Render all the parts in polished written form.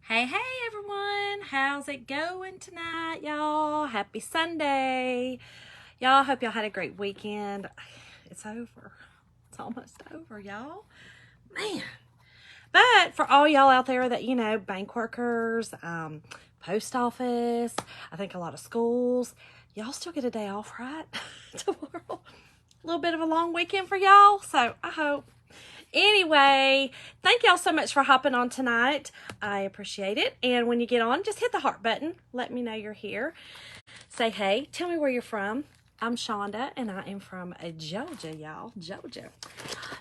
Hey, hey everyone, how's it going tonight, y'all? Happy Sunday. Y'all, hope y'all had a great weekend. It's over. It's almost over, y'all. Man. But for all y'all out there that, bank workers, post office, I think a lot of schools, y'all still get a day off, right? Tomorrow. A little bit of a long weekend for y'all, so I hope. Anyway, thank y'all so much for hopping on tonight. I appreciate it. And when you get on, just hit the heart button. Let me know you're here. Say hey. Tell me where you're from. I'm Shonda, and I am from Georgia, y'all. Georgia.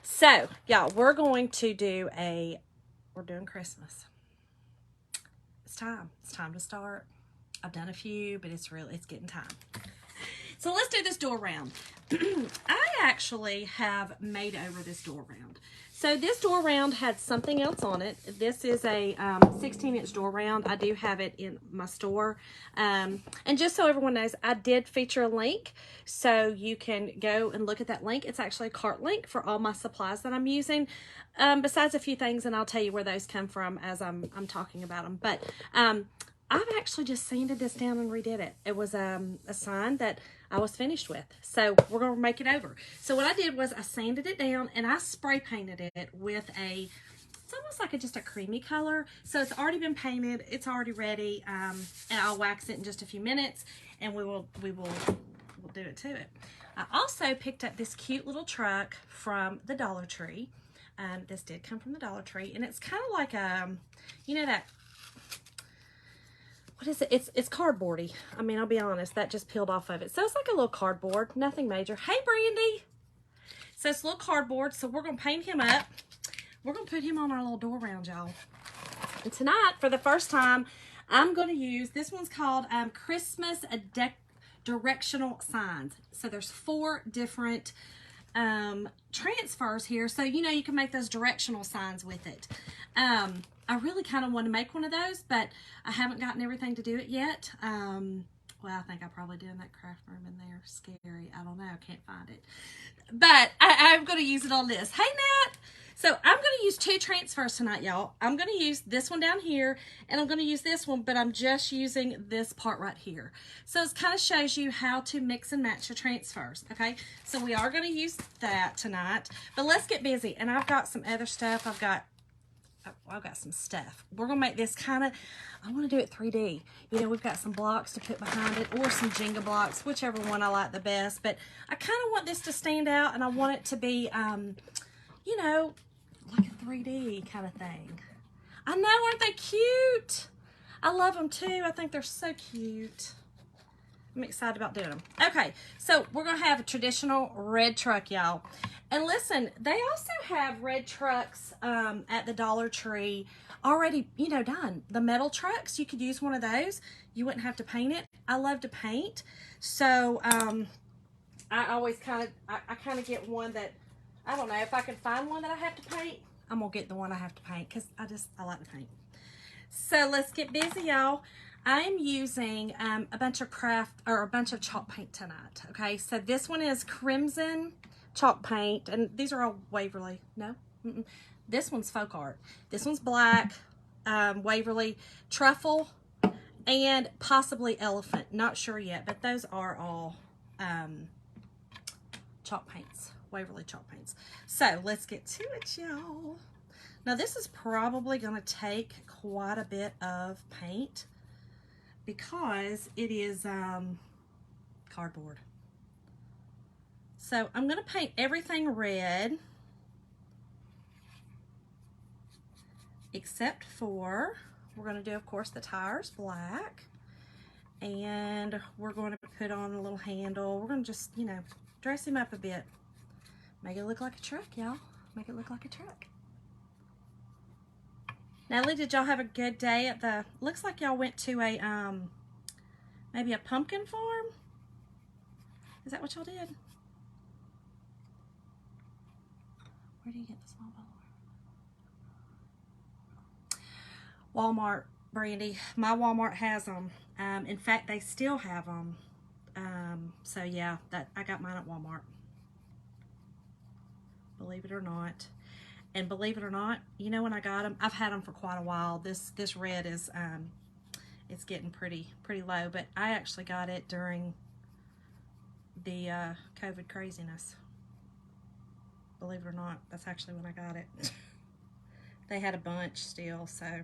So, y'all, we're doing Christmas. It's time. It's time to start. I've done a few, but it's getting time. So let's do this door round. I actually have made over this door round. So this door round had something else on it. This is a 16-inch door round. I do have it in my store. And just so everyone knows, I did feature a link. So you can go and look at that link. It's actually a cart link for all my supplies that I'm using. Besides a few things, and I'll tell you where those come from as I'm talking about them. But I've actually just sanded this down and redid it. It was a sign that I was finished with. So we're going to make it over. So what I did was I sanded it down and I spray painted it with it's almost like just a creamy color. So it's already been painted. It's already ready. And I'll wax it in just a few minutes and we'll do it to it. I also picked up this cute little truck from the Dollar Tree. This did come from the Dollar Tree, and it's kind of like that. What is it? It's cardboardy. I mean, I'll be honest, that just peeled off of it. So it's like a little cardboard, nothing major. Hey, Brandy. So it's a little cardboard. So we're going to paint him up. We're going to put him on our little door round, y'all. And tonight, for the first time, I'm going to use, this one's called Christmas Directional Signs. So there's 4 different transfers here. So, you can make those directional signs with it. I really kind of want to make one of those, but I haven't gotten everything to do it yet. Well, I think I probably did in that craft room in there. Scary. I don't know. I can't find it. But I'm going to use it on this. Hey, Nat. So I'm going to use 2 transfers tonight, y'all. I'm going to use this one down here, and I'm going to use this one, but I'm just using this part right here. So it kind of shows you how to mix and match your transfers, okay? So we are going to use that tonight, but let's get busy. And I've got some other stuff. I've got some stuff. We're going to make this I want to do it 3D. We've got some blocks to put behind it or some Jenga blocks, whichever one I like the best. But I kind of want this to stand out, and I want it to be, like a 3D kind of thing. I know, aren't they cute? I love them too. I think they're so cute. I'm excited about doing them. Okay, so we're going to have a traditional red truck, y'all. And listen, they also have red trucks at the Dollar Tree already, done. The metal trucks, you could use one of those. You wouldn't have to paint it. I love to paint. So I always kind of get one that, I don't know, if I can find one that I have to paint, I'm going to get the one I have to paint because I like to paint. So let's get busy, y'all. I am using a bunch of chalk paint tonight, okay? So this one is Crimson chalk paint, and these are all Waverly. No? Mm-mm. This one's Folk Art. This one's black, Waverly, Truffle, and possibly Elephant. Not sure yet, but those are all chalk paints, Waverly chalk paints. So let's get to it, y'all. Now this is probably going to take quite a bit of paint because it is cardboard. So I'm going to paint everything red except for, we're going to do, of course, the tires black. And we're going to put on a little handle. We're going to just, dress him up a bit. Make it look like a truck, y'all. Make it look like a truck. Natalie, did y'all have a good day at the, looks like y'all went to a, maybe a pumpkin farm? Is that what y'all did? Where do you get the small bottle? Walmart, Brandy. My Walmart has them. In fact, they still have them. So yeah, I got mine at Walmart. Believe it or not. And believe it or not, you know, when I got them, I've had them for quite a while. This red is, it's getting pretty low, but I actually got it during the COVID craziness. Believe it or not, that's actually when I got it. They had a bunch still, so.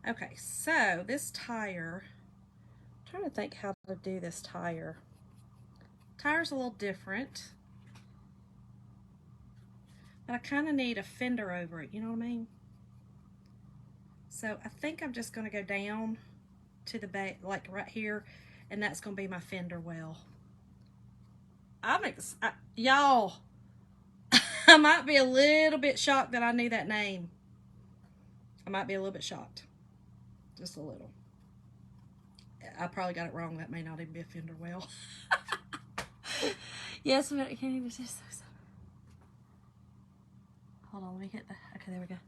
Okay, so this tire, I'm trying to think how to do this tire. Tire's a little different, but I kind of need a fender over it, you know what I mean? So I think I'm just going to go down to the back, like right here, and that's going to be my fender well. Y'all, I might be a little bit shocked that I knew that name. I might be a little bit shocked. Just a little. I probably got it wrong. That may not even be a fender well. Yes, but I can't even say so. Hold on, let me hit the. Okay, there we go.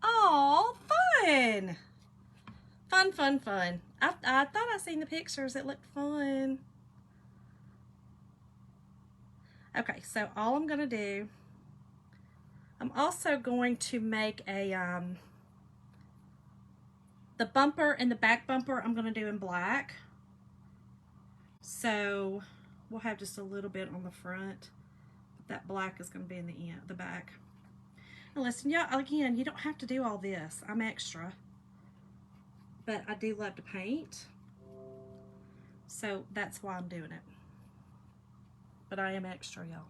Oh, fun! Fun. I thought I seen the pictures. It looked fun. Okay, so all I'm gonna do, I'm also going to make a the bumper and the back bumper I'm gonna do in black. So we'll have just a little bit on the front. That black is gonna be in the back. Now listen, y'all, again, you don't have to do all this. I'm extra. But I do love to paint. So that's why I'm doing it. But I am extra, y'all.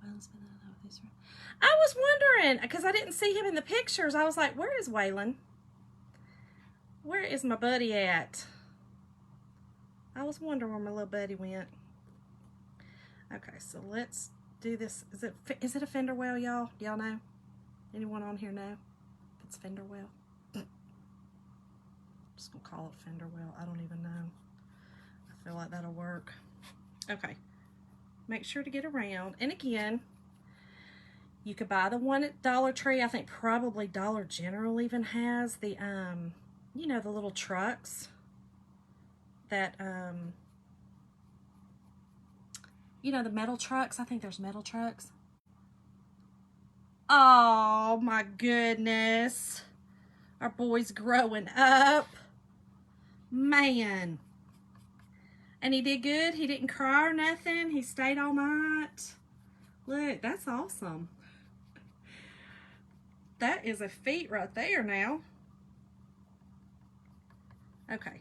I was wondering, because I didn't see him in the pictures. I was like, where is Waylon? Where is my buddy at? I was wondering where my little buddy went. Okay, so let's do this. Is it a fender well, y'all? Y'all know? Anyone on here know if it's fender well? I'm just gonna call it fender well. I don't even know. I feel like that'll work. Okay. Make sure to get around. And again, you could buy the one at Dollar Tree. I think probably Dollar General even has the you know, the little trucks that you know, the metal trucks. I think there's metal trucks. Oh my goodness. Our boy's growing up. Man. And he did good. He didn't cry or nothing. He stayed all night. Look, that's awesome. That is a feat right there now. Okay.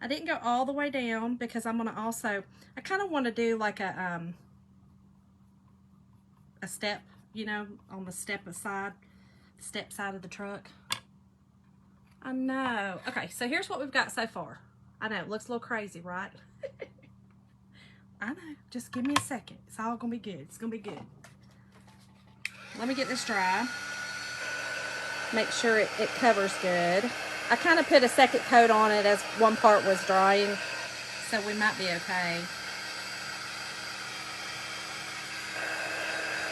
I didn't go all the way down because I'm going to also, I kind of want to do like a step, you know, on the step side of the truck. I know. Okay, so here's what we've got so far. I know, it looks a little crazy, right? I know. Just give me a second. It's all going to be good. It's going to be good. Let me get this dry. Make sure it covers good. I kind of put a second coat on it as one part was drying, so we might be okay.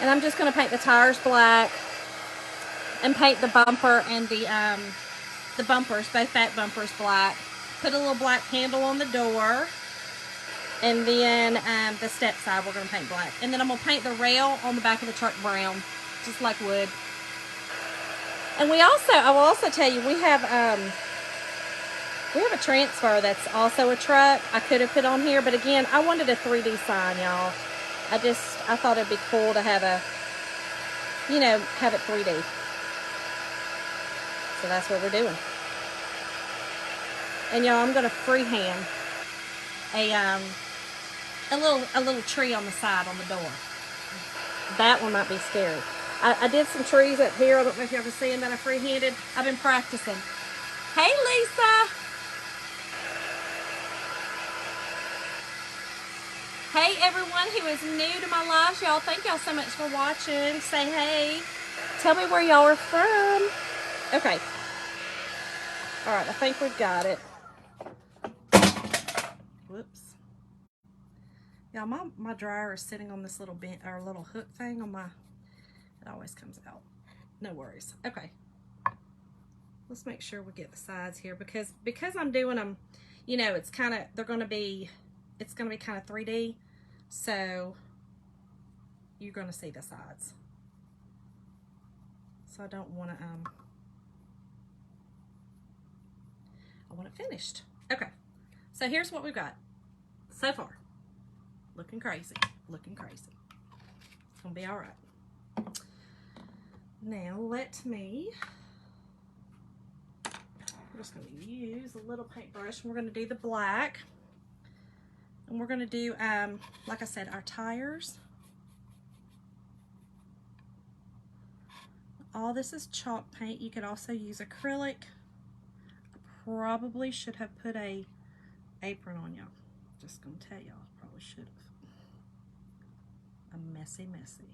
And I'm just going to paint the tires black and paint the bumper and the bumpers, both back bumpers, black. Put a little black handle on the door. And then the step side we're going to paint black. And then I'm going to paint the rail on the back of the truck brown, just like wood. And I will also tell you, we have a transfer that's also a truck I could have put on here. But again, I wanted a 3D sign, y'all. I thought it'd be cool to have have it 3D. So that's what we're doing. And y'all, I'm going to freehand a little tree on the side on the door. That one might be scary. I did some trees up here. I don't know if y'all can see them that I freehanded. I've been practicing. Hey, Lisa. Hey, everyone who is new to my lives. Y'all, thank y'all so much for watching. Say hey. Tell me where y'all are from. Okay. All right, I think we've got it. Whoops. Yeah, my dryer is sitting on this little bent or little hook thing on my. It always comes out. No worries. Okay. Let's make sure we get the sides here because I'm doing them. You know, it's kind of kind of 3D. So you're going to see the sides. So I don't want to, I want it finished. Okay, so here's what we've got so far. Looking crazy, looking crazy. It's gonna be all right. Now let me, I'm just gonna use a little paintbrush, and we're gonna do the black. And we're gonna do, like I said, our tires. All this is chalk paint. You could also use acrylic. I probably should have put a apron on y'all. Just gonna tell y'all, probably should have. A messy, messy.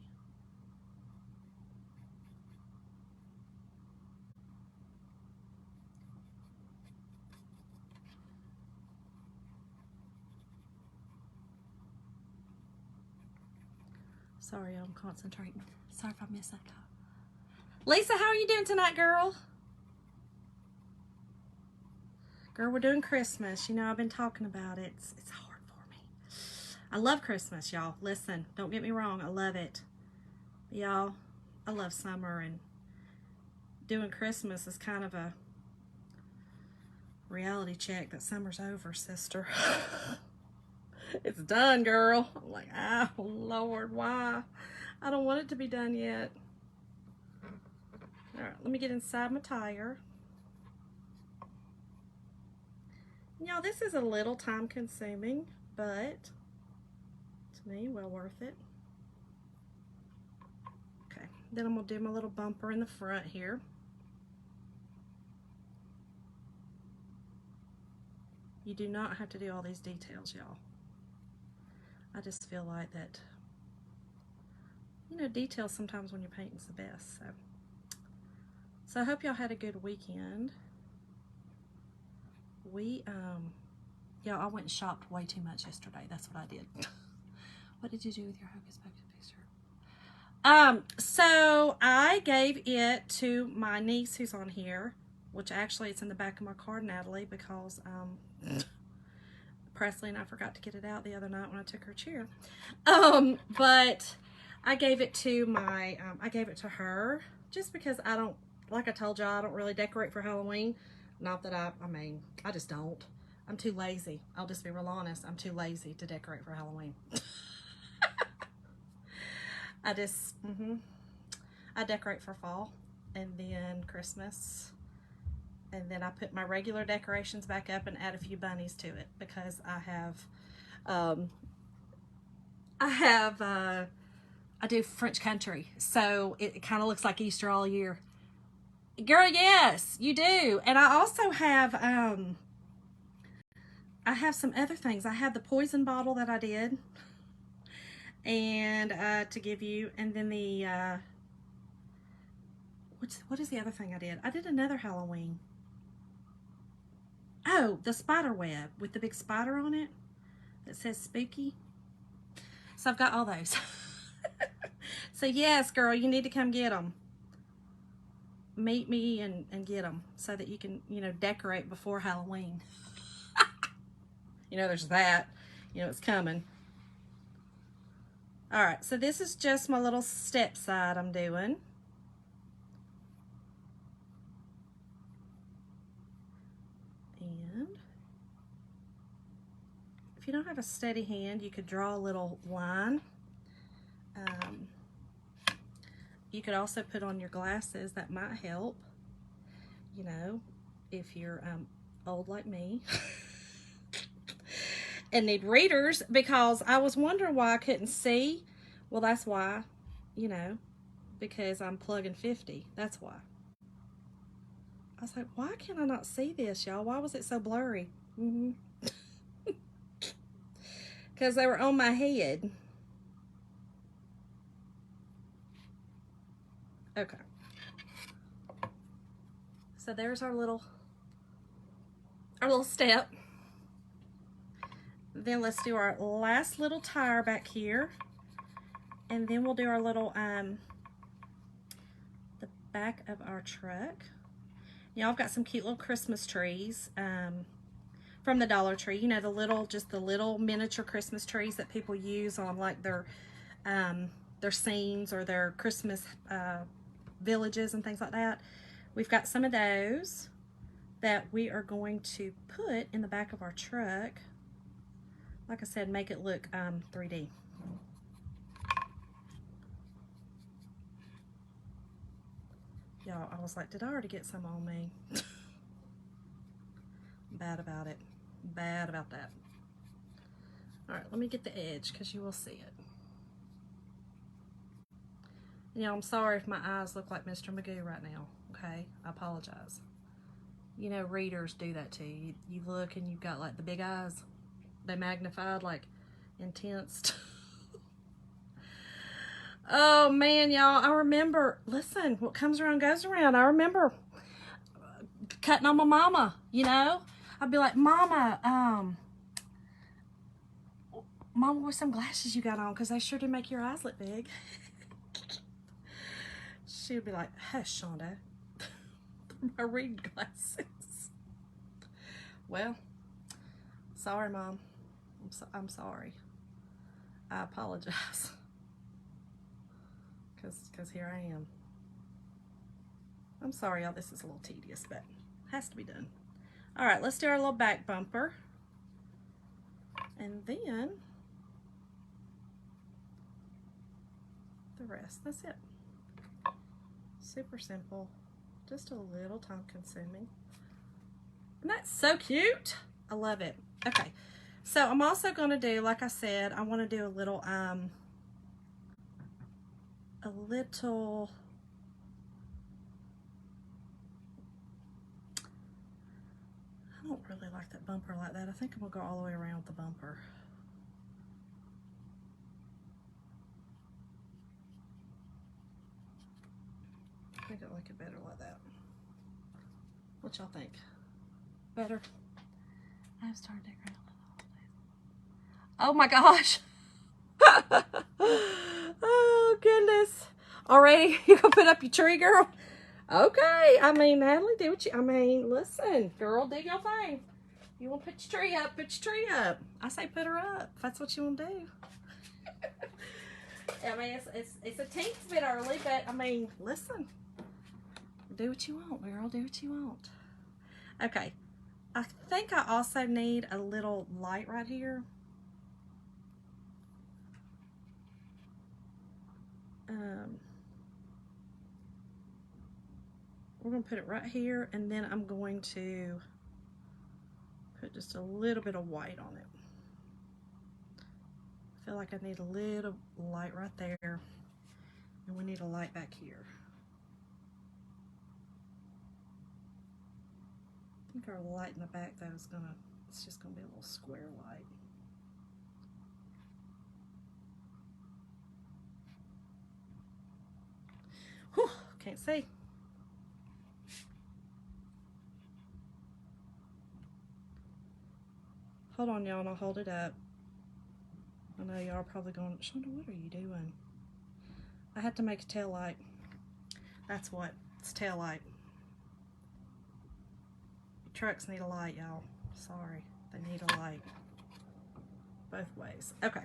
Sorry, I'm concentrating. Sorry if I missed that. Lisa, how are you doing tonight, girl? Girl, we're doing Christmas. You know, I've been talking about it. It's hard for me. I love Christmas, y'all. Listen, don't get me wrong. I love it. Y'all, I love summer, and doing Christmas is kind of a reality check that summer's over, sister. It's done, girl. I'm like, oh, Lord, why? I don't want it to be done yet. All right, let me get inside my tire. Y'all, this is a little time consuming, but to me, well worth it. Okay, then I'm gonna do my little bumper in the front here. You do not have to do all these details, y'all. I just feel like that, you know, details sometimes when you're painting is the best. So I hope y'all had a good weekend. Y'all, I went and shopped way too much yesterday. That's what I did. What did you do with your Hocus Pocus picture? So I gave it to my niece who's on here, which actually it's in the back of my card, Natalie, because Presley and I forgot to get it out the other night when I took her chair. But I gave it to my, I gave it to her just because I don't, like I told y'all, I don't really decorate for Halloween. Not that I mean, I just don't. I'm too lazy. I'll just be real honest. I'm too lazy to decorate for Halloween. I just, I decorate for fall and then Christmas. And then I put my regular decorations back up and add a few bunnies to it because I do French country. So it kind of looks like Easter all year. Girl, yes, you do. And I also have, I have some other things. I have the poison bottle that I did and to give you, and then the, what is the other thing I did? I did another Halloween. Oh, the spider web with the big spider on it that says spooky. So I've got all those. So yes, girl, you need to come get them. Meet me and get them so that you can, you know, decorate before Halloween. You know, there's that. You know, it's coming. All right, so this is just my little step side I'm doing. And if you don't have a steady hand, you could draw a little line. You could also put on your glasses. That might help, you know, if you're old like me and need readers, because I was wondering why I couldn't see. Well, that's why, you know, because I'm plugging 50. That's why. I was like, why can I not see this, y'all? Why was it so blurry? Because they were on my head. Okay. So there's our little step. Then let's do our last little tire back here. And then we'll do our little, the back of our truck. Y'all, I've got some cute little Christmas trees. from the Dollar Tree. You know, the little, just the little miniature Christmas trees that people use on like their scenes or their Christmas villages and things like that. We've got some of those that we are going to put in the back of our truck. Like I said, make it look 3D. Y'all, I was like, did I already get some on me? Bad about it. Bad about that. All right, let me get the edge because you will see it. You know, I'm sorry if my eyes look like Mr. Magoo right now, okay? I apologize. You know, readers do that too. You look and you've got like the big eyes. They magnified, like intense. Oh man, y'all, I remember, listen, what comes around goes around. I remember cutting on my mama, you know? I'd be like, Mama, Mama, what's some glasses you got on? Because they sure do make your eyes look big. She would be like, hush, Shonda. My reading glasses. Well, sorry, Mom. I'm sorry. I apologize. Because here I am. I'm sorry, y'all. This is a little tedious, but it has to be done. All right, let's do our little back bumper. And then the rest. That's it. Super simple. Just a little time consuming. And that's so cute. I love it. Okay. So I'm also going to do, like I said, I want to do a little, I don't really like that bumper like that. I think I'm going to go all the way around the bumper. I think I like it better like that. What y'all think? Better? I've started decorating a little. Oh my gosh. Oh goodness. Already? You gonna put up your tree, girl? Okay. I mean, Natalie, do what you, I mean, listen, girl, do your thing. You want to put your tree up, put your tree up. I say put her up, if that's what you want to do. I mean, it's a teensy bit early, but I mean, listen. Do what you want, girl. Do what you want. Okay. I think I also need a little light right here. We're going to put it right here, and then I'm going to put just a little bit of white on it. I feel like I need a little light right there, and we need a light back here. I think our light in the back though is gonna, it's just gonna be a little square light. Whew, can't see. Hold on, y'all, and I'll hold it up. I know y'all are probably going, Shonda, what are you doing? I had to make a tail light. That's what, it's tail light. Trucks need a light, y'all. Sorry, they need a light. Both ways. Okay.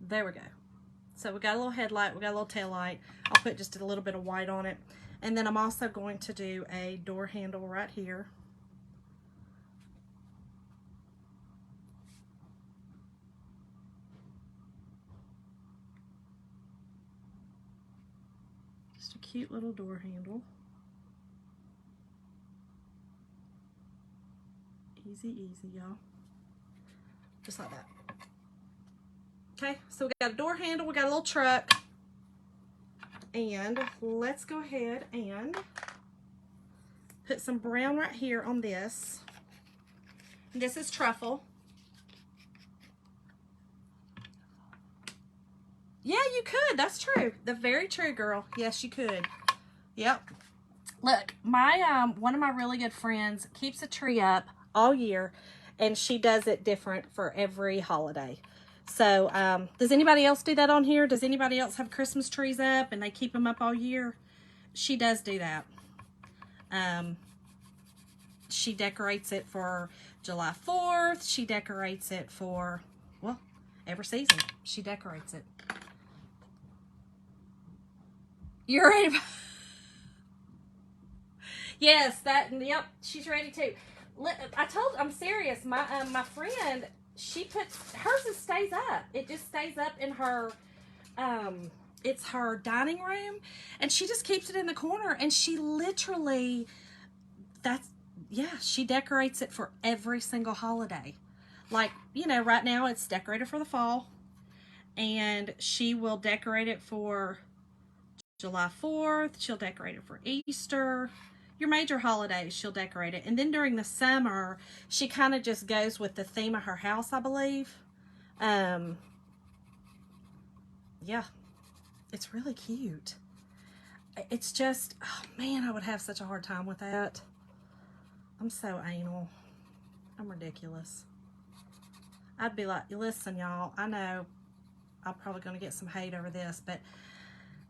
There we go. So we got a little headlight, we got a little tail light. I'll put just a little bit of white on it. And then I'm also going to do a door handle right here. Just a cute little door handle. Easy, easy, y'all. Just like that. Okay, so we got a door handle, we got a little truck. And let's go ahead and put some brown right here on this. This is truffle. Yeah, you could. That's true. That's very true, girl. Yes, you could. Yep. Look, my one of my really good friends keeps a tree up all year, and she does it different for every holiday. So, does anybody else do that on here? Does anybody else have Christmas trees up and they keep them up all year? She does do that. she decorates it for July 4th. She decorates it for, well, every season. She decorates it. You're ready? Yes, yep, she's ready too. I'm serious. My friend, she puts, hers just stays up. It just stays up in her, it's her dining room, and she just keeps it in the corner, and she literally, she decorates it for every single holiday. Like, you know, right now it's decorated for the fall, and she will decorate it for July 4th. She'll decorate it for Easter. Your major holidays, she'll decorate it. And then during the summer, she kind of just goes with the theme of her house, I believe. Yeah. It's really cute. It's just, oh man, I would have such a hard time with that. I'm so anal. I'm ridiculous. I'd be like, listen, y'all, I know I'm probably going to get some hate over this, but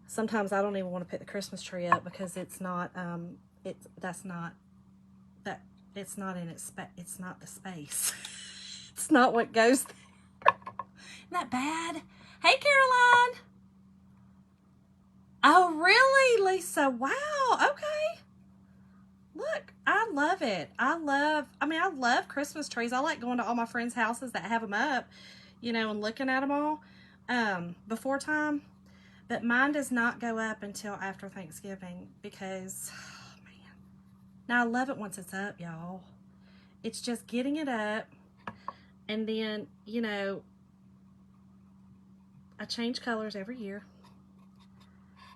sometimes I don't even want to put the Christmas tree up because it's not, it's not the space. It's not what goes there. Isn't that bad? Hey, Caroline. Oh, really, Lisa? Wow. Okay. Look, I love it. I love Christmas trees. I like going to all my friends' houses that have them up, you know, and looking at them all before time. But mine does not go up until after Thanksgiving because, oh, man. Now, I love it once it's up, y'all. It's just getting it up. And then, you know, I change colors every year.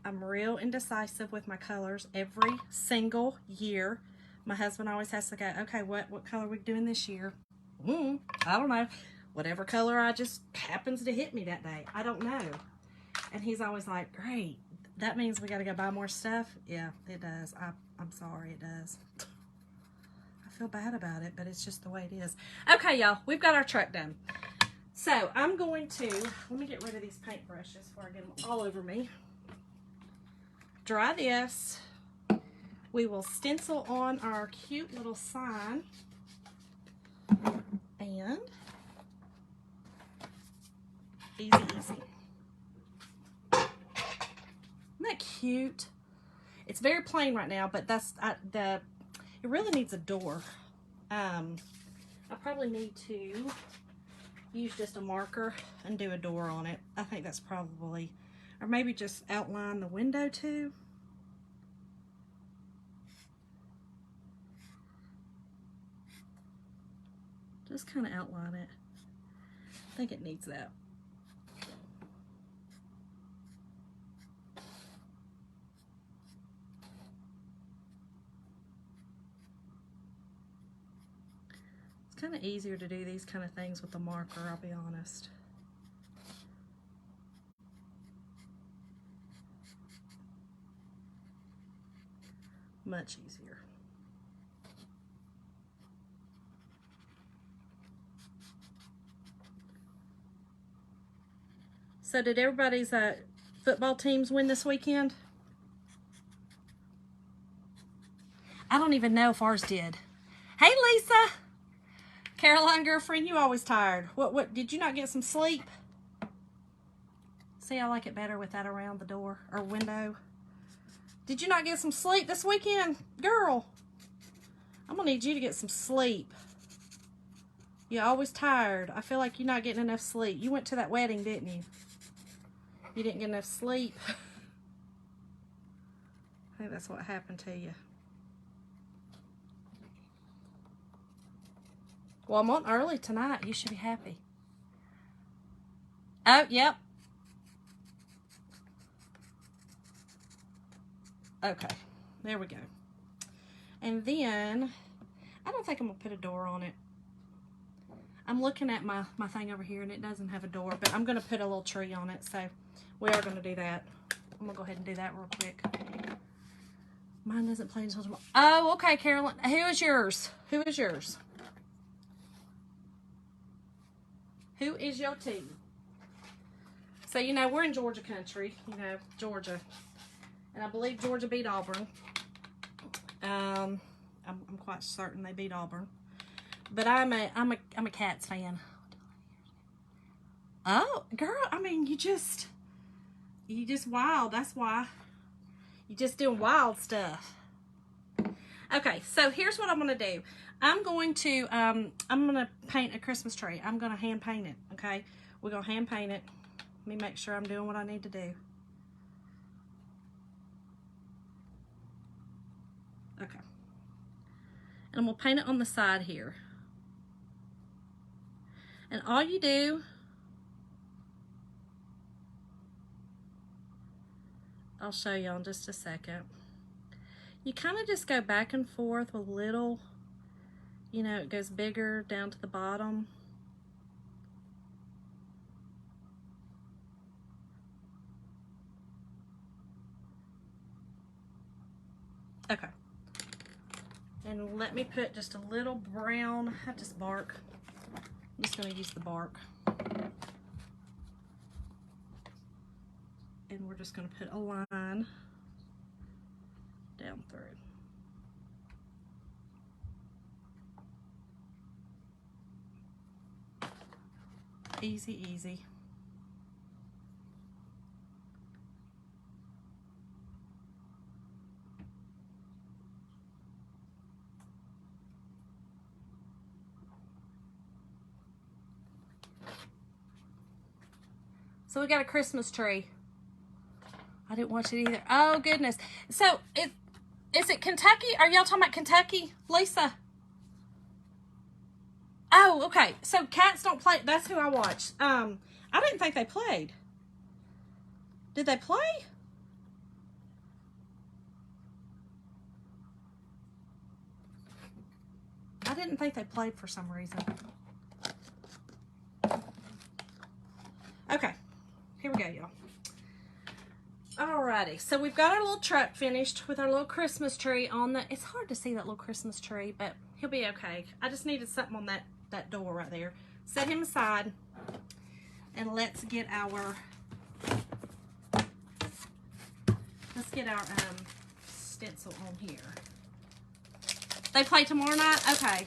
I'm real indecisive with my colors every single year. My husband always has to go, okay, what color are we doing this year? I don't know. Whatever color I just happens to hit me that day. I don't know. And he's always like, great. That means we got to go buy more stuff? Yeah, it does. I'm sorry, it does. I feel bad about it, but it's just the way it is. Okay, y'all, we've got our truck done. So I'm going to, let me get rid of these paint brushes before I get them all over me. Dry this. We will stencil on our cute little sign. And easy. Isn't that cute? It's very plain right now, but it really needs a door. I probably need to use just a marker and do a door on it. I think that's probably, or maybe just outline the window too. Just kind of outline it. I think it needs that. It's kind of easier to do these kind of things with a marker, I'll be honest. Much easier. So did everybody's football teams win this weekend? I don't even know if ours did. Hey, Lisa. Caroline, girlfriend, you always tired. What, did you not get some sleep? See, I like it better with that around the door or window. Did you not get some sleep this weekend? Girl, I'm gonna need you to get some sleep. You're always tired. I feel like you're not getting enough sleep. You went to that wedding, didn't you? You didn't get enough sleep. I think that's what happened to you. Well, I'm on early tonight. You should be happy. Oh, yep. Okay, there we go. And then, I don't think I'm going to put a door on it. I'm looking at my thing over here, and it doesn't have a door, but I'm going to put a little tree on it, so we are going to do that. I'm going to go ahead and do that real quick. Mine doesn't play until tomorrow. Oh, okay, Carolyn. Who is yours? Who is yours? Who is your team? So, you know, we're in Georgia country, you know, Georgia. And I believe Georgia beat Auburn. I'm quite certain they beat Auburn. But I'm a Cats fan. Oh, girl, I mean, you just wild. That's why. You just doing wild stuff. Okay, so here's what I'm gonna do. I'm gonna paint a Christmas tree. I'm gonna hand paint it. Okay, we're gonna hand paint it. Let me make sure I'm doing what I need to do. Okay, and I'm gonna paint it on the side here. And all you do, I'll show you in just a second. You kind of just go back and forth with little, you know, it goes bigger down to the bottom. Okay. And let me put just a little brown, I just bark. I'm just gonna use the bark. And we're just gonna put a line down through. Easy, easy. So we got a Christmas tree. I didn't watch it either. Oh goodness. So is it Kentucky? Are y'all talking about Kentucky, Lisa? Oh, okay. So Cats don't play. That's who I watched. I didn't think they played. Did they play? I didn't think they played for some reason. Okay, here we go, y'all. Alrighty, so we've got our little truck finished with our little Christmas tree on the, it's hard to see that little Christmas tree, but he'll be okay. I just needed something on that door right there. Set him aside, and let's get our stencil on here. They play tomorrow night? Okay.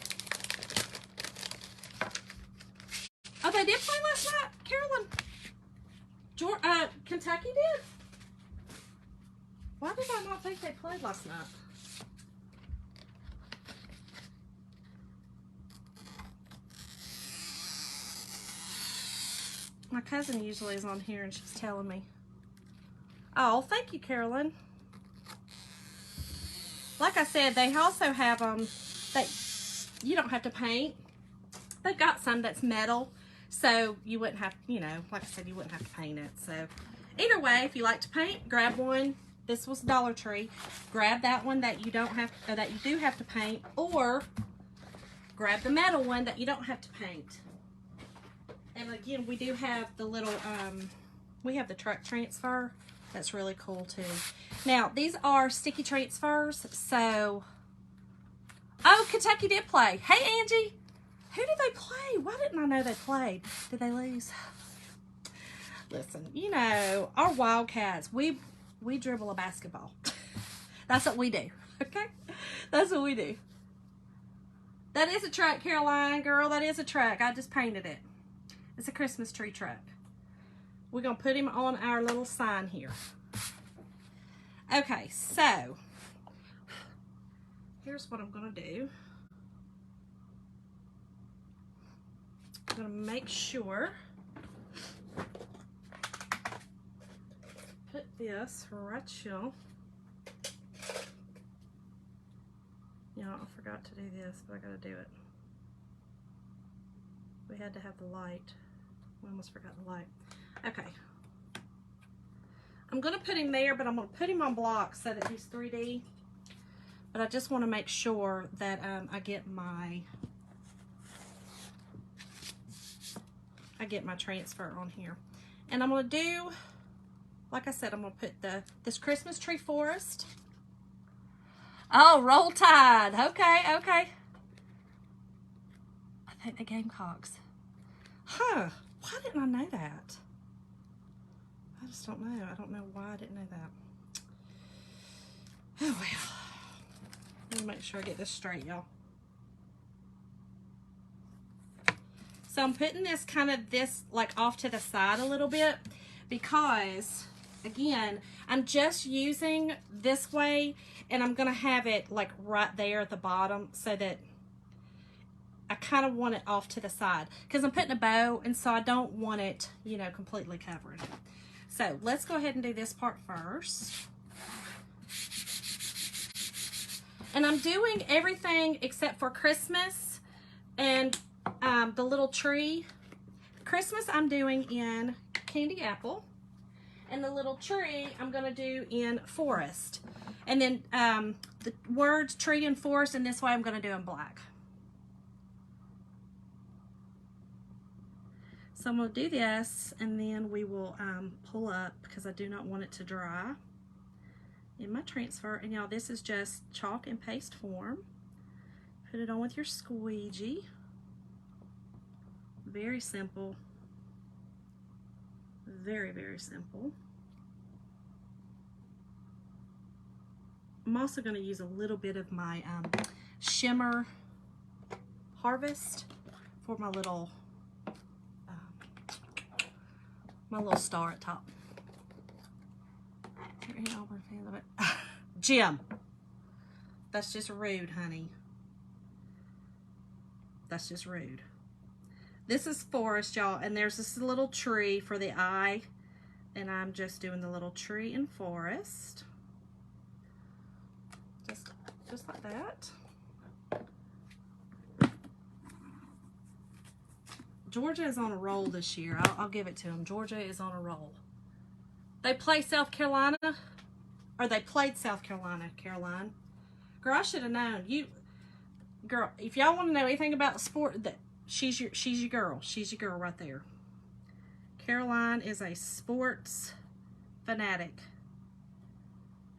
Oh, they did play last night, Carolyn? Kentucky did? Why did I not think they played last night? My cousin usually is on here and she's telling me. Oh, thank you, Carolyn. Like I said, they also have that you don't have to paint. They've got some that's metal, so you wouldn't have, you know, like I said, you wouldn't have to paint it. So either way, if you like to paint, grab one. This was Dollar Tree. Grab that one that you don't have, or that you do have to paint, or grab the metal one that you don't have to paint. And again, we do have the little, we have the truck transfer. That's really cool too. Now, these are sticky transfers, so, oh, Kentucky did play. Hey, Angie, who did they play? Why didn't I know they played? Did they lose? Listen, you know, our Wildcats, we dribble a basketball. That's what we do, okay? That's what we do. That is a truck, Caroline, girl, that is a truck. I just painted it. It's a Christmas tree truck. We're going to put him on our little sign here. Okay, so here's what I'm going to do. I'm going to make sure, put this right here. Yeah, I forgot to do this, but I got to do it. We had to have the light. We almost forgot the light. Okay. I'm going to put him there, but I'm going to put him on blocks so that he's 3D. But I just want to make sure that I get my transfer on here. And I'm going to do, like I said, I'm going to put this Christmas tree forest. Oh, Roll Tide. Okay, okay. I think the Gamecocks. Huh. Why didn't I know that? I just don't know. I don't know why I didn't know that. Oh, well. me make sure I get this straight, y'all. So I'm putting this kind of like off to the side a little bit because, again, I'm just using this way, and I'm going to have it like right there at the bottom so that I kind of want it off to the side because I'm putting a bow, and so I don't want it, you know, completely covered. So let's go ahead and do this part first. And I'm doing everything except for Christmas and the little tree. Christmas I'm doing in Candy Apple, and the little tree I'm going to do in Forest. And then the words tree and forest, and this way I'm going to do in black. So I'm going to do this, and then we will pull up because I do not want it to dry in my transfer. And y'all, this is just chalk and paste form. Put it on with your squeegee. Very simple. Very, very simple. I'm also going to use a little bit of my shimmer Harvest for my little star at top. Jim, that's just rude, honey. That's just rude. This is Forest, y'all, and there's this little tree for the eye, and I'm just doing the little tree in Forest. Just like that. Georgia is on a roll this year. I'll give it to them. Georgia is on a roll. They play South Carolina, or they played South Carolina, Caroline. Girl, I should have known. Girl, if y'all want to know anything about sport, she's your girl. She's your girl right there. Caroline is a sports fanatic.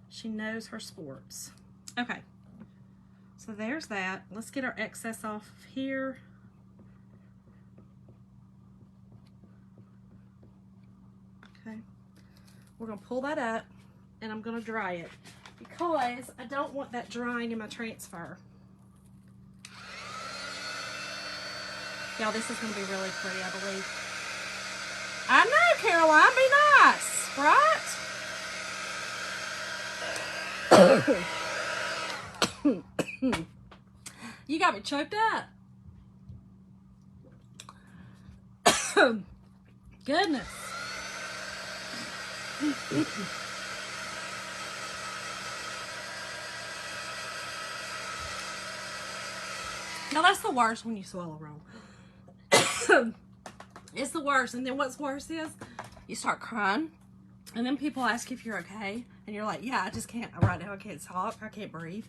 She knows her sports. Okay. So there's that. Let's get our excess off here. Okay. We're going to pull that up, and I'm going to dry it because I don't want that drying in my transfer. Y'all, this is going to be really pretty, I believe. I know, Caroline, be nice, right? You got me choked up. Goodness. Now that's the worst when you swallow wrong. It's the worst. And then what's worse is you start crying, and then people ask if you're okay, and you're like, yeah, I just can't, right now I can't talk, I can't breathe.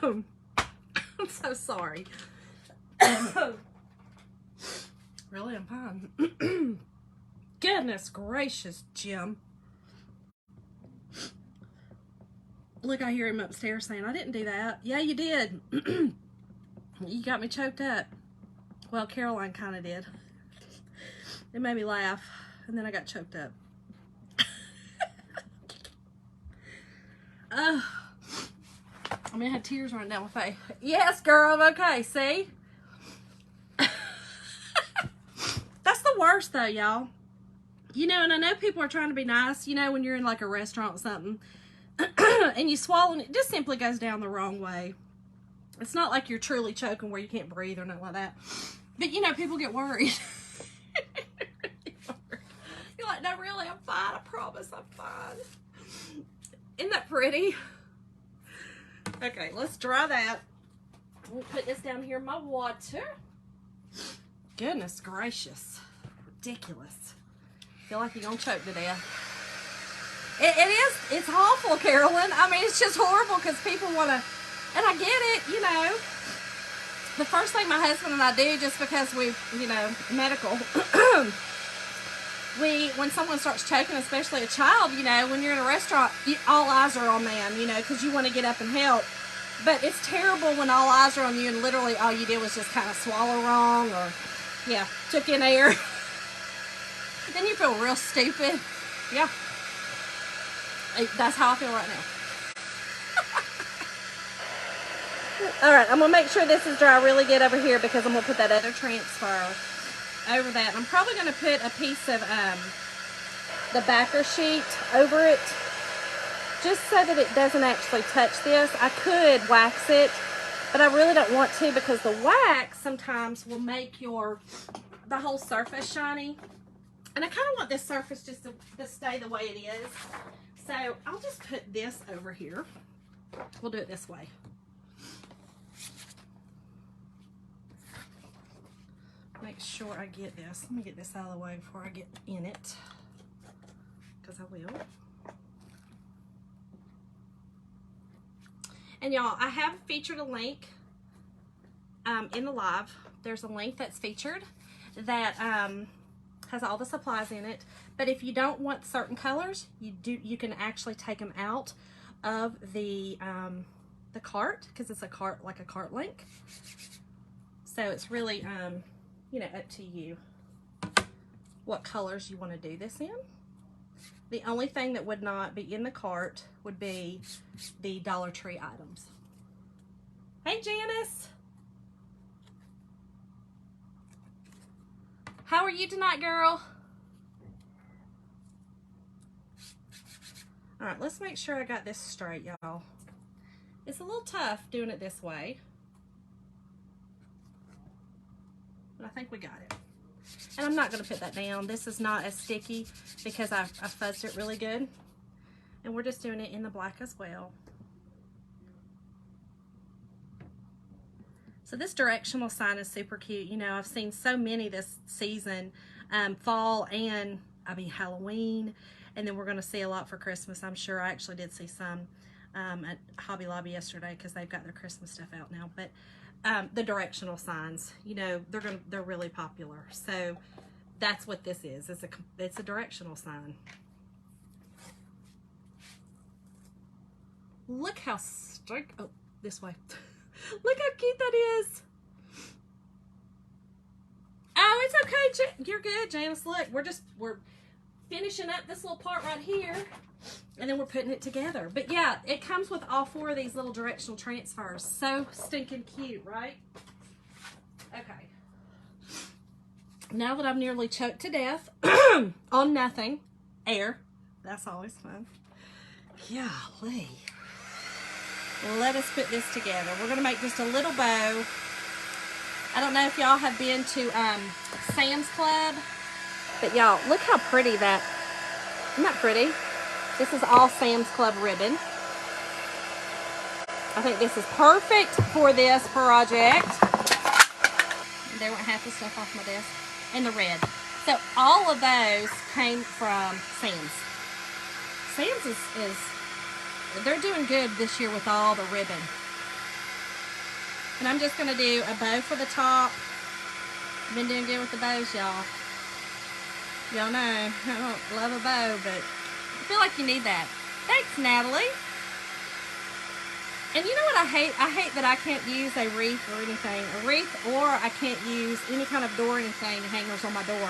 I'm so sorry. Really, I'm fine. Goodness gracious, Jim. Look, I hear him upstairs saying, I didn't do that. Yeah, you did. You got me choked up. Well, Caroline kind of did. It made me laugh, and then I got choked up. I mean, I had tears running down my face. Yes, girl, I'm okay, see? That's the worst, though, y'all. You know, and I know people are trying to be nice, you know, when you're in, like, a restaurant or something, and you swallow, and it just simply goes down the wrong way. It's not like you're truly choking where you can't breathe or nothing like that. But, you know, people get worried. You're like, no, really, I'm fine. I promise I'm fine. Isn't that pretty? Okay, let's dry that. We'll put this down here in my water. Goodness gracious. Ridiculous. Feel like you're going to choke to death. It's awful, Carolyn. I mean, it's just horrible because people want to, and I get it, you know. The first thing my husband and I do, just because we, you know, medical, when someone starts choking, especially a child, you know, when you're in a restaurant, all eyes are on them, you know, because you want to get up and help. But it's terrible when all eyes are on you and literally all you did was just kind of swallow wrong or, yeah, took in air. Then you feel real stupid. Yeah. That's how I feel right now. All right, I'm gonna make sure this is dry really good over here because I'm gonna put that other transfer over that. I'm probably gonna put a piece of the backer sheet over it just so that it doesn't actually touch this. I could wax it, but I really don't want to because the wax sometimes will make the whole surface shiny. And I kind of want this surface just to stay the way it is. So I'll just put this over here. We'll do it this way. Make sure I get this. Let me get this out of the way before I get in it, because I will. And y'all, I have featured a link in the live. There's a link that's featured that has all the supplies in it. But if you don't want certain colors, you can actually take them out of the cart, because it's a cart, like a cart link. So it's really you know, up to you what colors you want to do this in. The only thing that would not be in the cart would be the Dollar Tree items. Hey, Janice. How are you tonight, girl? All right, let's make sure I got this straight, y'all. It's a little tough doing it this way, but I think we got it. And I'm not going to put that down. This is not as sticky because I fuzzed it really good. And we're just doing it in the black as well. So this directional sign is super cute. You know, I've seen so many this season, fall and, I mean, Halloween. And then we're going to see a lot for Christmas. I'm sure I actually did see some at Hobby Lobby yesterday because they've got their Christmas stuff out now. But the directional signs, you know, they're really popular. So that's what this is. It's a directional sign. Look how straight. Oh, this way. Look how cute that is. Oh, it's okay. You're good, Janice. Look, we're finishing up this little part right here, and then we're putting it together. But yeah, it comes with all 4 of these little directional transfers. So stinking cute, right? Okay. Now that I've nearly choked to death on nothing, air, that's always fun. Golly. Let us put this together. We're going to make just a little bow. I don't know if y'all have been to Sam's Club, but y'all, look how pretty that, isn't that pretty? This is all Sam's Club ribbon. I think this is perfect for this project. There went half the stuff off my desk. And the red. So all of those came from Sam's. Sam's is they're doing good this year with all the ribbon. And I'm just going to do a bow for the top. I've been doing good with the bows, y'all. Y'all know I don't love a bow, but I feel like you need that. Thanks, Natalie. And you know what I hate? I hate that I can't use a wreath or anything. A wreath, or I can't use any kind of door or anything hangers on my door.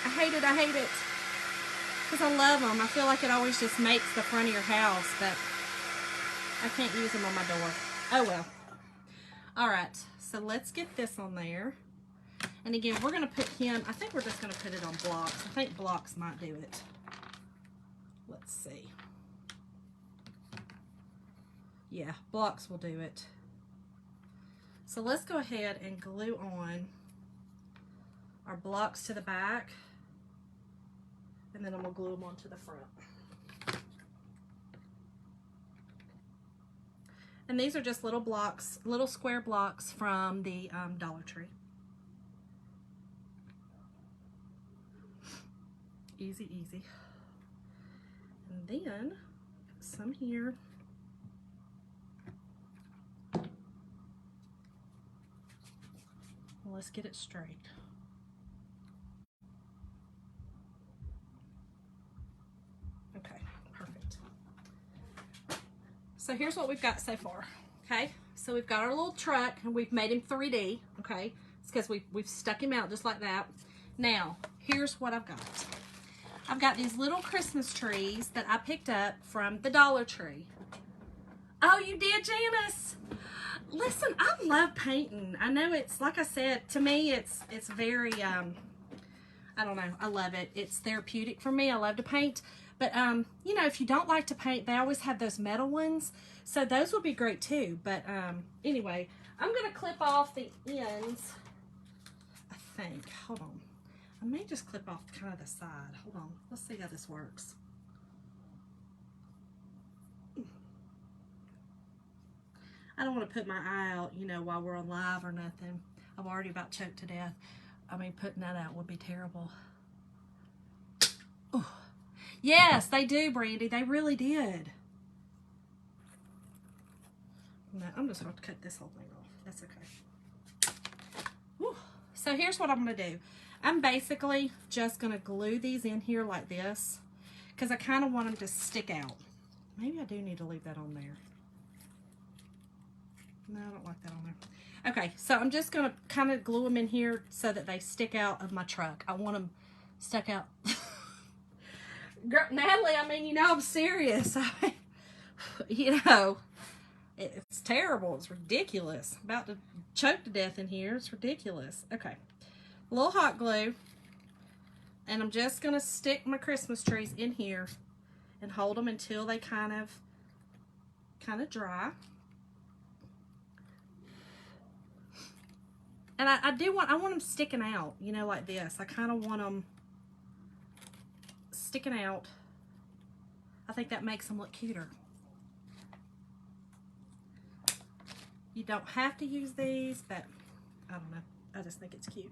I hate it. I hate it. Because I love them. I feel like it always just makes the front of your house, but I can't use them on my door. Oh well. Alright, so let's get this on there. And again, we're going to put him, I think we're just going to put it on blocks. I think blocks might do it. Let's see. Yeah, blocks will do it. So let's go ahead and glue on our blocks to the back. And then I'm going to glue them onto the front. And these are just little blocks, little square blocks from the Dollar Tree. Easy, easy. And then some here. Let's get it straight. Okay, perfect. So here's what we've got so far. Okay, so we've got our little truck and we've made him 3D. Okay, it's because we've stuck him out just like that. Now, here's what I've got. I've got these little Christmas trees that I picked up from the Dollar Tree. Oh, you did, Janice? Listen, I love painting. I know it's, like I said, to me it's very, I don't know, I love it. It's therapeutic for me. I love to paint. But, you know, if you don't like to paint, they always have those metal ones. So those would be great too. But anyway, I'm going to clip off the ends, I think. Hold on. I may just clip off kind of the side. Hold on. Let's see how this works. I don't want to put my eye out, you know, while we're on live or nothing. I've already about choked to death. I mean, putting that out would be terrible. Ooh. Yes, they do, Brandy. They really did. No, I'm just going to cut this whole thing off. That's okay. Whew. So here's what I'm going to do. I'm basically just going to glue these in here like this because I kind of want them to stick out. Maybe I do need to leave that on there. No, I don't like that on there. Okay, so I'm just going to kind of glue them in here so that they stick out of my truck. I want them stuck out. Girl, Natalie, I mean, you know, I'm serious. I mean, you know, it's terrible. It's ridiculous. I'm about to choke to death in here. It's ridiculous. Okay, a little hot glue. And I'm just going to stick my Christmas trees in here and hold them until they kind of dry. And I want them sticking out, you know, like this. I kind of want them sticking out. I think that makes them look cuter. You don't have to use these, but I don't know. I just think it's cute.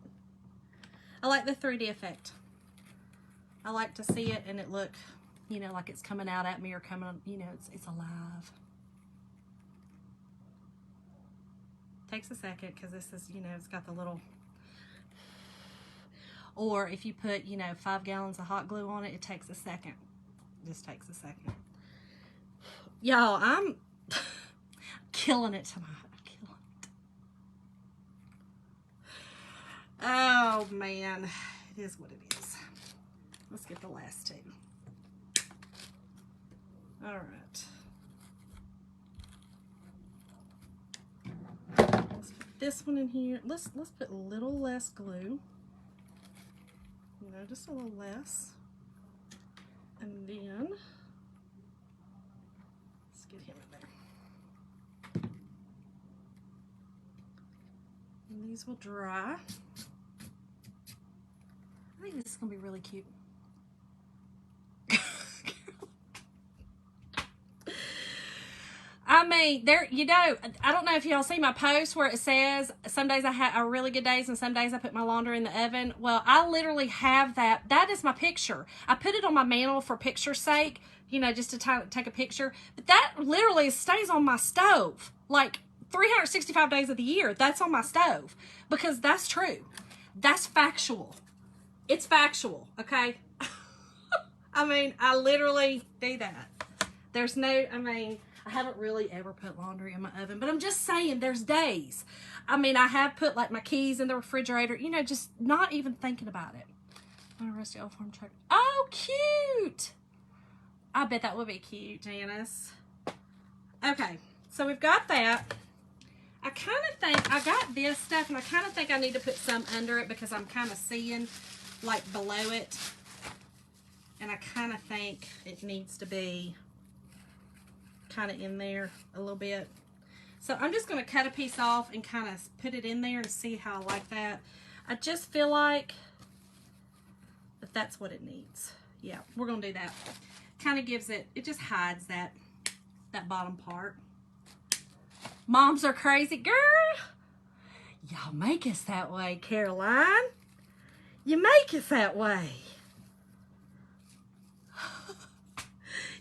I like the 3D effect. I like to see it and it look, you know, like it's coming out at me or coming, you know, it's alive. Takes a second because this is, you know, it's got the little, or if you put, you know, 5 gallons of hot glue on it, it takes a second. It just takes a second. Y'all, I'm killing it tonight. I'm killing it. Oh, man. It is what it is. Let's get the last two. All right. Let's put this one in here. Let's put a little less glue. You know, just a little less. And then let's get him in there. And these will dry. I think this is gonna be really cute. I mean, there, you know, I don't know if y'all see my post where it says some days I have really good days and some days I put my laundry in the oven. Well, I literally have that. That is my picture. I put it on my mantle for picture's sake, you know, just to take a picture. But that literally stays on my stove like 365 days of the year. That's on my stove because that's true. That's factual. It's factual, okay? I mean, I literally do that. There's no, I mean, I haven't really ever put laundry in my oven, but I'm just saying there's days. I mean, I have put like my keys in the refrigerator, you know, just not even thinking about it. My rusty old farm truck. Oh, cute. I bet that would be cute, Janice. Okay, so we've got that. I kind of think, I got this stuff, and I kind of think I need to put some under it because I'm kind of seeing like below it. And I kind of think it needs to be kind of in there a little bit. So I'm just going to cut a piece off and kind of put it in there and see how I like that. I just feel like that that's what it needs. Yeah, we're going to do that. Kind of gives it, it just hides that bottom part. Moms are crazy. Girl, y'all make us that way, Caroline. You make us that way.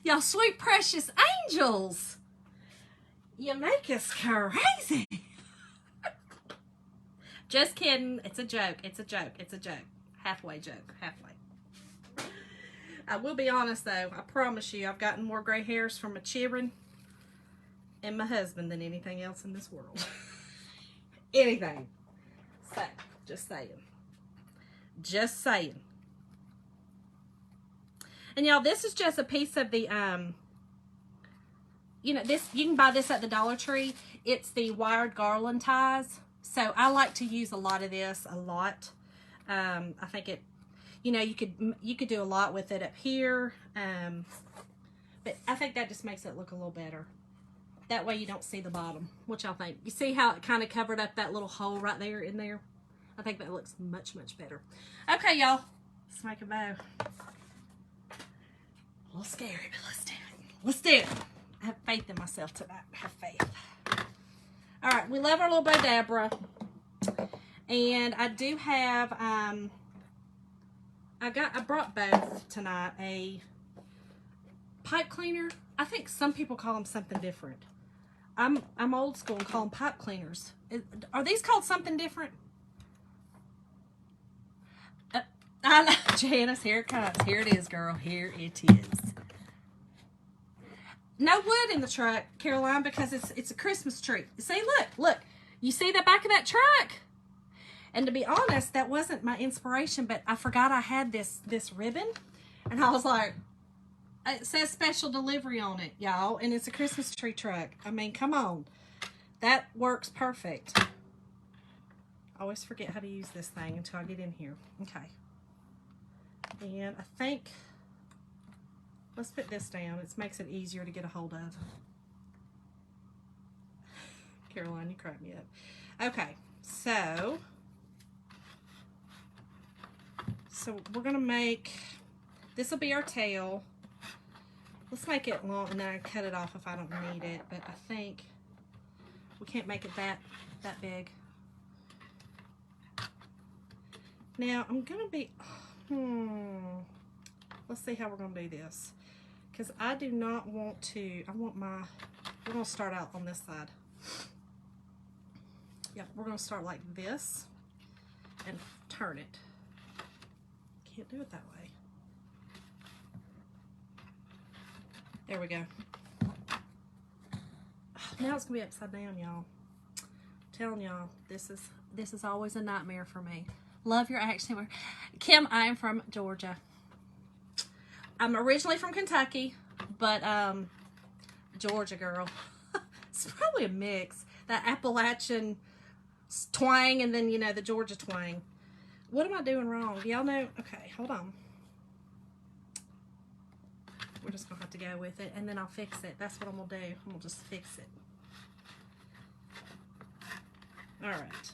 Y'all sweet precious angels. You make us crazy. Just kidding. It's a joke. It's a joke. It's a joke. Halfway joke. Halfway. I will be honest though. I promise you I've gotten more gray hairs from my children and my husband than anything else in this world. Anything. So, just saying. Just saying. And y'all, this is just a piece of the, you know, this, you can buy this at the Dollar Tree. It's the wired garland ties. So I like to use a lot of this, a lot. I think it, you know, you could do a lot with it up here. But I think that just makes it look a little better. That way you don't see the bottom. What y'all think? You see how it kind of covered up that little hole right there in there? I think that looks much, much better. Okay, y'all. Let's make a bow. A little scary, but let's do it. Let's do it. I have faith in myself tonight. I have faith. All right, we love our little Bodabra. And I do have, I brought both tonight. A pipe cleaner. I think some people call them something different. I'm old school and call them pipe cleaners. Are these called something different? I know, Janice, here it comes. Here it is, girl. Here it is. No wood in the truck, Caroline, because it's a Christmas tree. See, look. You see the back of that truck? And to be honest, that wasn't my inspiration, but I forgot I had this ribbon. And I was like, it says special delivery on it, y'all. And it's a Christmas tree truck. I mean, come on. That works perfect. I always forget how to use this thing until I get in here. Okay. And I think, let's put this down. It makes it easier to get a hold of. Caroline, you crack me up. Okay, so we're gonna make, this will be our tail. Let's make it long and then I cut it off if I don't need it, but I think we can't make it that big. Now I'm gonna be, let's see how we're gonna do this, because I do not want to, we're gonna start out on this side. Yep, we're gonna start like this and turn it. Can't do it that way. There we go. Now it's gonna be upside down, y'all. Telling y'all, this is always a nightmare for me. Love your accent. Kim, I am from Georgia. I'm originally from Kentucky, but Georgia girl. It's probably a mix. That Appalachian twang and then, you know, the Georgia twang. What am I doing wrong? Y'all know? Okay, hold on. We're just gonna have to go with it and then I'll fix it. That's what I'm gonna do. I'm gonna just fix it. All right.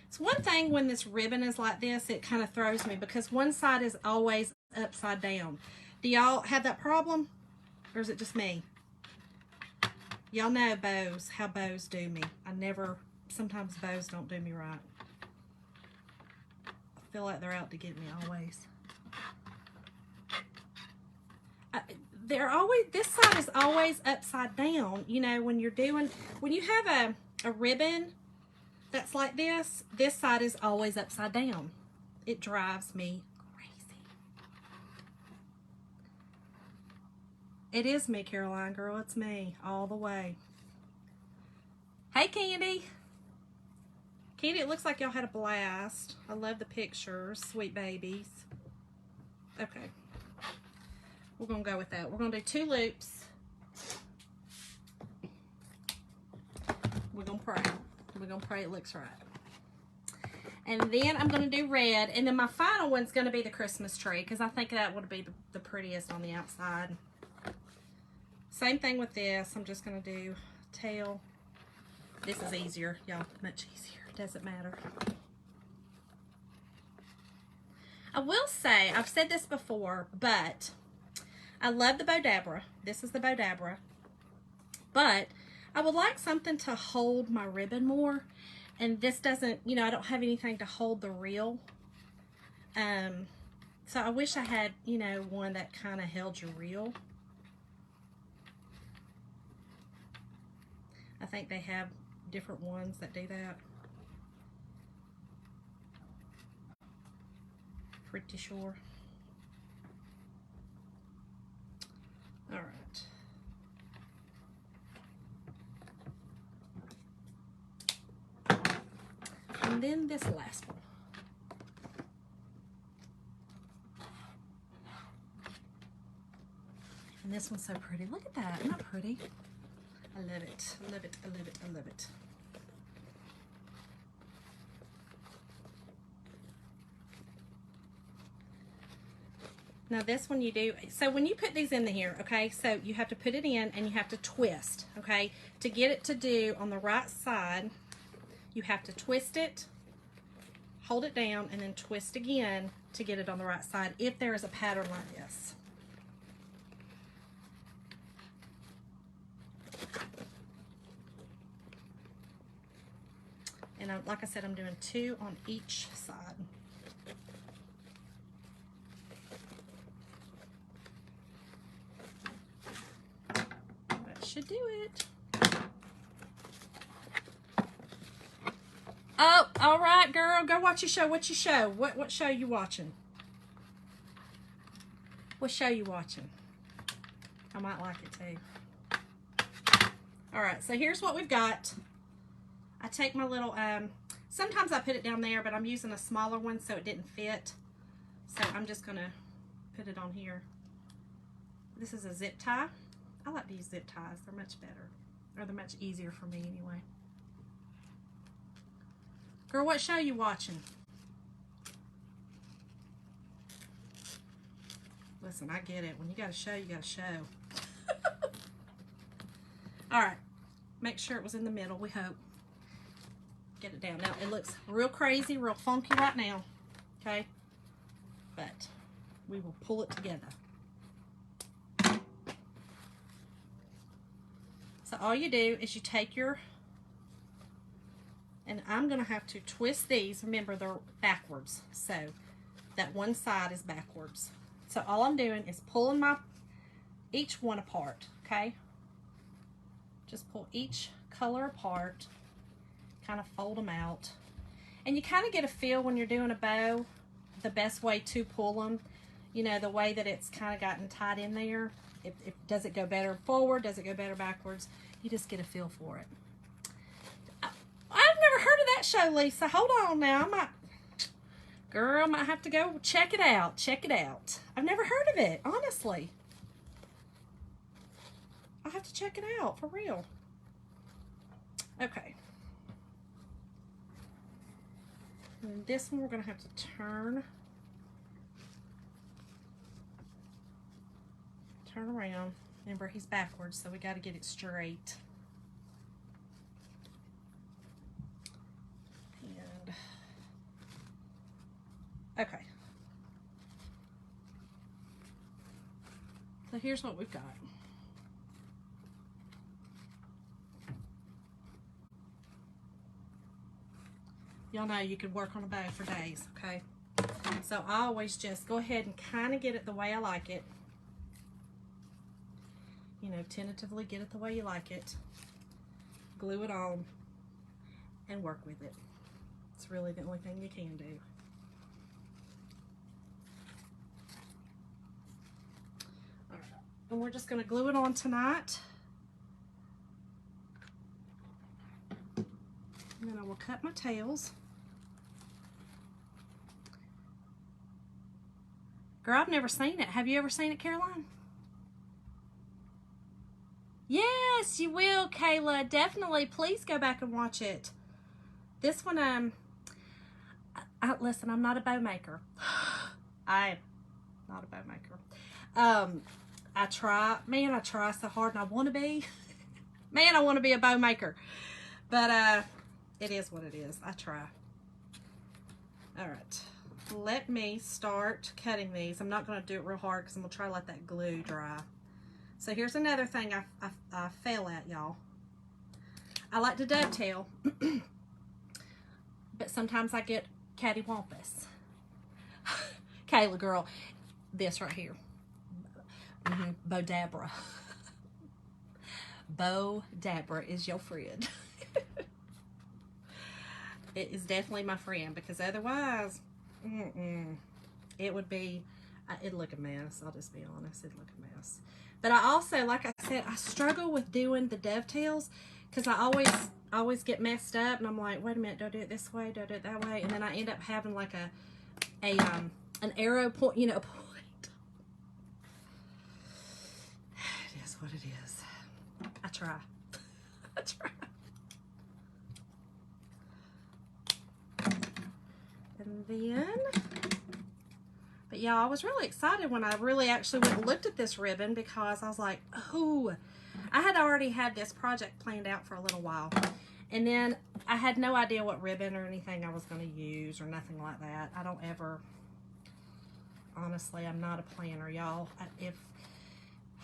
It's one thing when this ribbon is like this, it kind of throws me because one side is always upside down. Do y'all have that problem? Or is it just me? Y'all know bows, how bows do me. Sometimes bows don't do me right. I feel like they're out to get me always. This side is always upside down. You know, when you have a ribbon that's like this side is always upside down. It drives me crazy. It is me, Caroline girl. It's me all the way. Hey, Candy. Candy, it looks like y'all had a blast. I love the pictures. Sweet babies. Okay. We're going to go with that. We're going to do 2 loops. We're going to pray. We're going to pray it looks right. And then I'm going to do red. And then my final one's going to be the Christmas tree because I think that would be the prettiest on the outside. Same thing with this. I'm just going to do tail. This is easier, y'all. Much easier. Doesn't matter. I will say, I've said this before, but I love the Bodabra. This is the Bodabra. But I would like something to hold my ribbon more. And this doesn't, you know, I don't have anything to hold the reel. So I wish I had, you know, one that kind of held your reel. I think they have different ones that do that. Pretty sure. All right. And then this last one. And this one's so pretty. Look at that. Isn't that pretty? I love it. I love it. I love it. I love it. Now this one you do, so when you put these in here, okay, so you have to put it in and you have to twist, okay? To get it to do on the right side, you have to twist it, hold it down, and then twist again to get it on the right side if there is a pattern like this. And like I said, I'm doing 2 on each side. Should do it. Oh, all right, girl. Go watch your show. What's your show? What show you watching? What show you watching? I might like it too. All right, so here's what we've got. I take my little, sometimes I put it down there, but I'm using a smaller one so it didn't fit. So I'm just gonna put it on here. This is a zip tie. I like to use zip ties. They're much better. Or they're much easier for me anyway. Girl, what show you watching? Listen, I get it. When you got a show, you got a show. Alright. Make sure it was in the middle, we hope. Get it down. Now, it looks real crazy, real funky right now. Okay? But we will pull it together. So all you do is you take your, and I'm going to have to twist these. Remember, they're backwards. So that one side is backwards. So all I'm doing is pulling each one apart, okay? Just pull each color apart, kind of fold them out. And you kind of get a feel when you're doing a bow, the best way to pull them. You know, the way that it's kind of gotten tied in there. Does it go better forward? Does it go better backwards? You just get a feel for it. I've never heard of that show, Lisa. Hold on now. Girl, I might have to go check it out. Check it out. I've never heard of it, honestly. I'll have to check it out, for real. Okay. And this one we're going to have to turn around. Remember, he's backwards, so we got to get it straight. And okay. So here's what we've got. Y'all know you could work on a bow for days, okay? So I always just go ahead and kind of get it the way I like it. You know, tentatively get it the way you like it. Glue it on and work with it. It's really the only thing you can do. All right. And we're just going to glue it on tonight. And then I will cut my tails. Girl, I've never seen it. Have you ever seen it, Caroline? Yes, you will, Kayla. Definitely. Please go back and watch it. This one, listen, I'm not a bow maker. I'm not a bow maker. I try so hard, and I want to be. Man, I want to be a bow maker. But, it is what it is. I try. All right. Let me start cutting these. I'm not going to do it real hard because I'm going to try to let that glue dry. So here's another thing I fail at, y'all. I like to dovetail, but sometimes I get cattywampus. Kayla, girl, this right here. Bo-Dabra. Bo-Dabra is your friend. It is definitely my friend, because otherwise, it would be, it'd look a mess. I'll just be honest, it'd look a mess. But I also, like I said, I struggle with doing the dovetails because I always get messed up, and I'm like, wait a minute, don't do it this way, don't do it that way, and then I end up having like an arrow point, you know, point. what it is. I try. I try. And then, but yeah, I was really excited when I really actually went and looked at this ribbon, because I was like, oh, I had already had this project planned out for a little while. And then I had no idea what ribbon or anything I was going to use or nothing like that. I don't ever, honestly, I'm not a planner, y'all.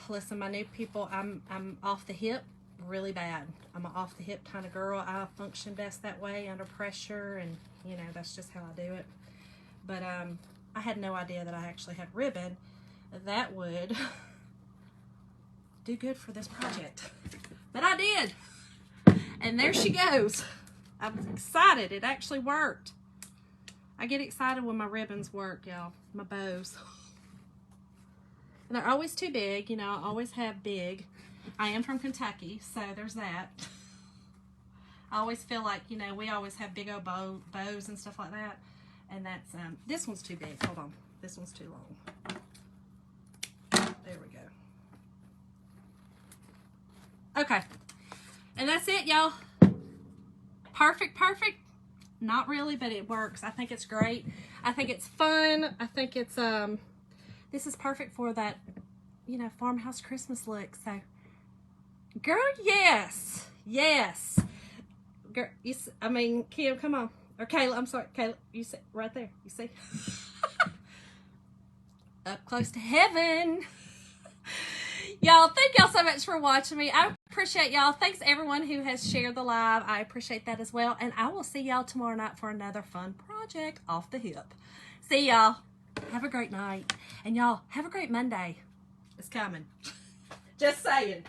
Listen, my new people, I'm off the hip really bad. I'm an off the hip kind of girl. I function best that way under pressure, and you know, that's just how I do it. But I had no idea that I actually had ribbon that would do good for this project. But I did. And there she goes. I'm excited. It actually worked. I get excited when my ribbons work, y'all. My bows. And they're always too big. You know, I always have big. I am from Kentucky, so there's that. I always feel like, you know, we always have big old bows and stuff like that. And that's, this one's too big. Hold on. This one's too long. There we go. Okay. And that's it, y'all. Perfect, perfect. Not really, but it works. I think it's great. I think it's fun. I think it's, this is perfect for that, you know, farmhouse Christmas look. So, girl, yes. Yes. Girl, I mean, Kim, come on. Or Kayla, I'm sorry. Kayla, you see, right there. You see? Up close to heaven. Y'all, thank y'all so much for watching me. I appreciate y'all. Thanks everyone who has shared the live. I appreciate that as well. And I will see y'all tomorrow night for another fun project off the hip. See y'all. Have a great night. And y'all, have a great Monday. It's coming. Just saying.